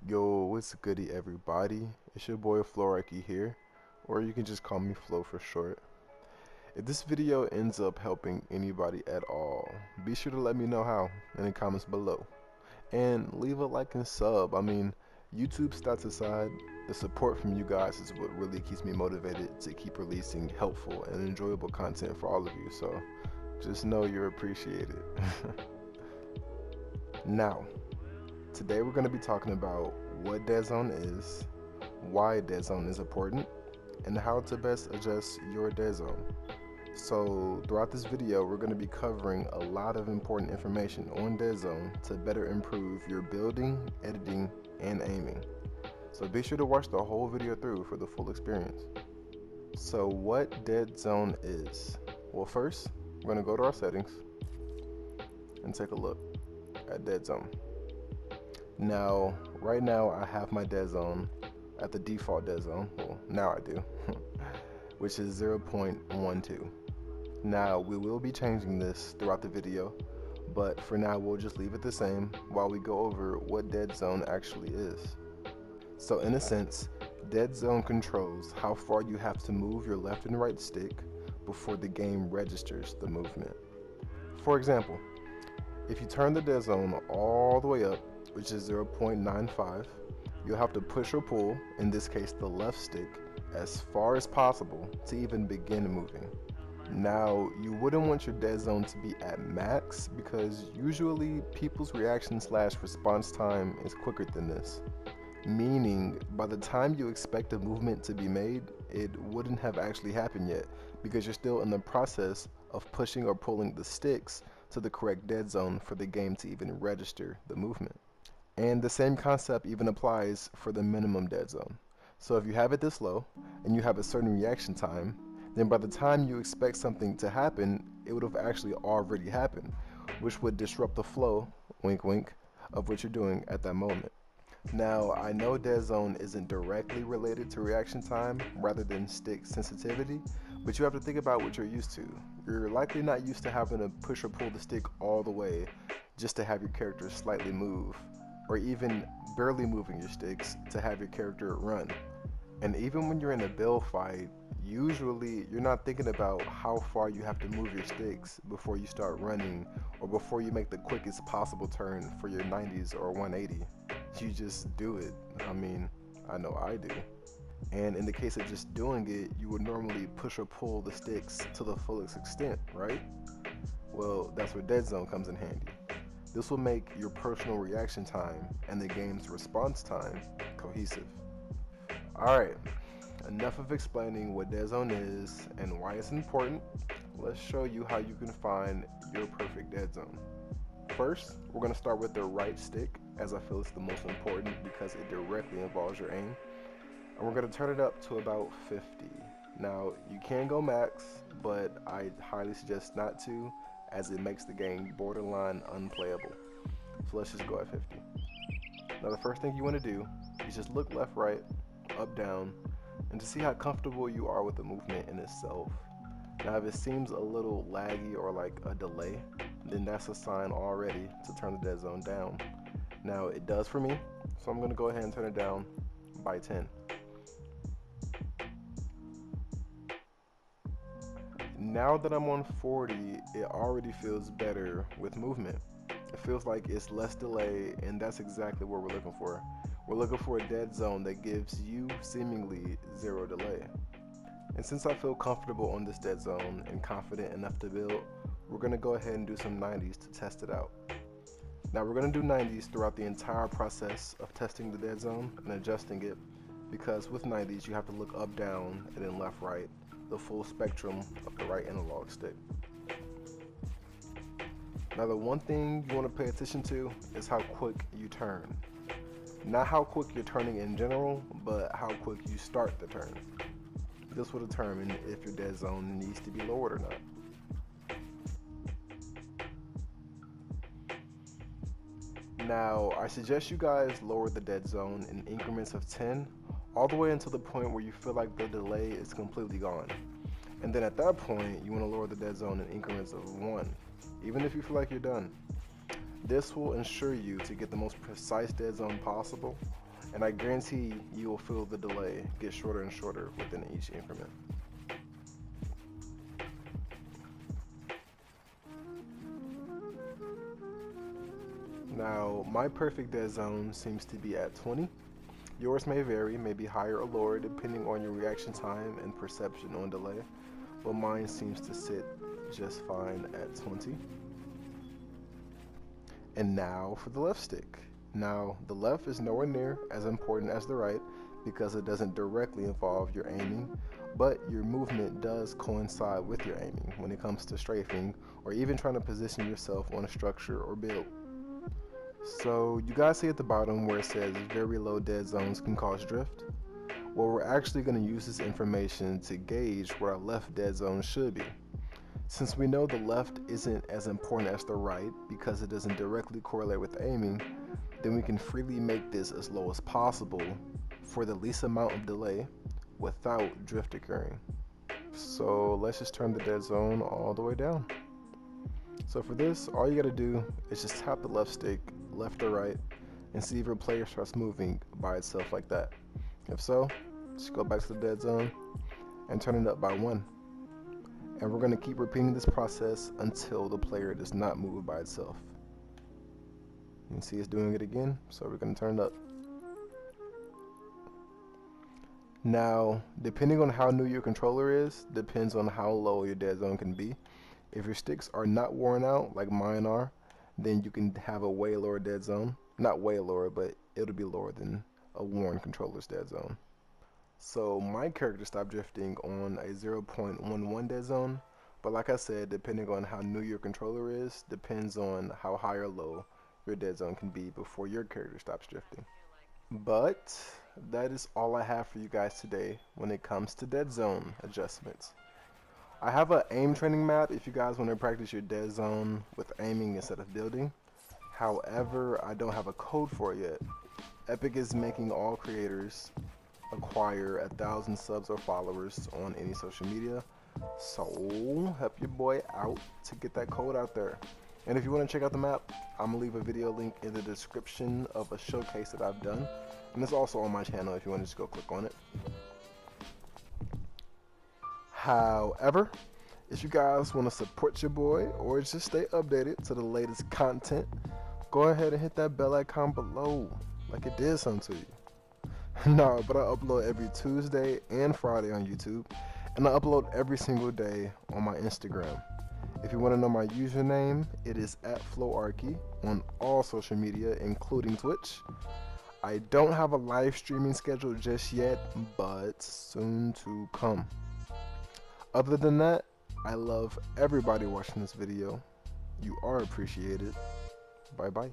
Yo, what's goody everybody? It's your boy Floreki here, or you can just call me Flo for short. If this video ends up helping anybody at all, be sure to let me know how in the comments below. And leave a like and sub. YouTube stats aside, the support from you guys is what really keeps me motivated to keep releasing helpful and enjoyable content for all of you, so just know you're appreciated. Now, today we're going to be talking about what deadzone is, why deadzone is important, and how to best adjust your deadzone. So throughout this video, we're going to be covering a lot of important information on deadzone to better improve your building, editing, and aiming. So be sure to watch the whole video through for the full experience. So what deadzone is? Well, first, we're going to go to our settings and take a look at deadzone. Now, right now I have my deadzone at the default deadzone. Well, now I do, which is 0.12. Now, we will be changing this throughout the video, but for now we'll just leave it the same while we go over what deadzone actually is. So in a sense, deadzone controls how far you have to move your left and right stick before the game registers the movement. For example, if you turn the deadzone all the way up, which is 0.95, you'll have to push or pull, in this case the left stick, as far as possible to even begin moving. Now, you wouldn't want your deadzone to be at max because usually people's reaction/response time is quicker than this. Meaning, by the time you expect a movement to be made, it wouldn't have actually happened yet because you're still in the process of pushing or pulling the sticks to the correct deadzone for the game to even register the movement. And the same concept even applies for the minimum deadzone. So if you have it this low and you have a certain reaction time, then by the time you expect something to happen, it would have actually already happened, which would disrupt the flow, wink wink, of what you're doing at that moment. Now, I know deadzone isn't directly related to reaction time rather than stick sensitivity, but you have to think about what you're used to. You're likely not used to having to push or pull the stick all the way just to have your character slightly move, or even barely moving your sticks to have your character run. And even when you're in a build fight, usually you're not thinking about how far you have to move your sticks before you start running or before you make the quickest possible turn for your 90s or 180. You just do it. I know I do. And in the case of just doing it, you would normally push or pull the sticks to the fullest extent, right? Well, that's where deadzone comes in handy. This will make your personal reaction time and the game's response time cohesive. Alright, enough of explaining what deadzone is and why it's important. Let's show you how you can find your perfect deadzone. First, we're going to start with the right stick, as I feel it's the most important because it directly involves your aim. And we're going to turn it up to about 50. Now, you can go max, but I highly suggest not to, as it makes the game borderline unplayable. So let's just go at 50. Now the first thing you want to do is just look left, right, up, down, and to see how comfortable you are with the movement in itself. Now if it seems a little laggy or like a delay, then that's a sign already to turn the deadzone down. Now it does for me, so I'm going to go ahead and turn it down by 10. Now that I'm on 40, it already feels better with movement. It feels like it's less delay, and that's exactly what we're looking for. We're looking for a deadzone that gives you seemingly zero delay. And since I feel comfortable on this deadzone and confident enough to build, we're going to go ahead and do some 90s to test it out. Now we're going to do 90s throughout the entire process of testing the deadzone and adjusting it, because with 90s you have to look up, down, and then left, right, the full spectrum of the right analog stick. Now the one thing you want to pay attention to is how quick you turn. Not how quick you're turning in general, but how quick you start the turn. This will determine if your deadzone needs to be lowered or not. Now, I suggest you guys lower the deadzone in increments of 10 all the way until the point where you feel like the delay is completely gone. And then at that point, you want to lower the deadzone in increments of 1, even if you feel like you're done. This will ensure you to get the most precise deadzone possible, and I guarantee you will feel the delay get shorter and shorter within each increment. Now, my perfect dead zone seems to be at 20. Yours may vary, may be higher or lower depending on your reaction time and perception on delay, but mine seems to sit just fine at 20. And now for the left stick. Now, the left is nowhere near as important as the right because it doesn't directly involve your aiming, but your movement does coincide with your aiming when it comes to strafing or even trying to position yourself on a structure or build. So you guys see at the bottom where it says very low dead zones can cause drift? Well, we're actually going to use this information to gauge where our left dead zone should be. Since we know the left isn't as important as the right because it doesn't directly correlate with aiming, then we can freely make this as low as possible for the least amount of delay without drift occurring. So let's just turn the dead zone all the way down. So for this, all you gotta do is just tap the left stick, left or right, and see if your player starts moving by itself like that. If so, just go back to the dead zone and turn it up by 1. And we're gonna keep repeating this process until the player does not move by itself. You can see it's doing it again, so we're gonna turn it up. Now, depending on how new your controller is, depends on how low your dead zone can be. If your sticks are not worn out, like mine are, then you can have a way lower dead zone. Not way lower, but it'll be lower than a worn controller's dead zone. So my character stopped drifting on a 0.11 dead zone, but like I said, depending on how new your controller is, depends on how high or low your dead zone can be before your character stops drifting. But that is all I have for you guys today when it comes to dead zone adjustments. I have an aim training map if you guys want to practice your dead zone with aiming instead of building. However, I don't have a code for it yet. Epic is making all creators acquire 1,000 subs or followers on any social media. So help your boy out to get that code out there. And if you want to check out the map, I'm going to leave a video link in the description of a showcase that I've done. And it's also on my channel if you want to just go click on it. However, if you guys want to support your boy or just stay updated to the latest content, go ahead and hit that bell icon below like it did something to you. No, but I upload every Tuesday and Friday on YouTube, and I upload every single day on my Instagram. If you want to know my username, it is @FlowArky on all social media, including Twitch. I don't have a live streaming schedule just yet, but soon to come. Other than that, I love everybody watching this video. You are appreciated. Bye bye.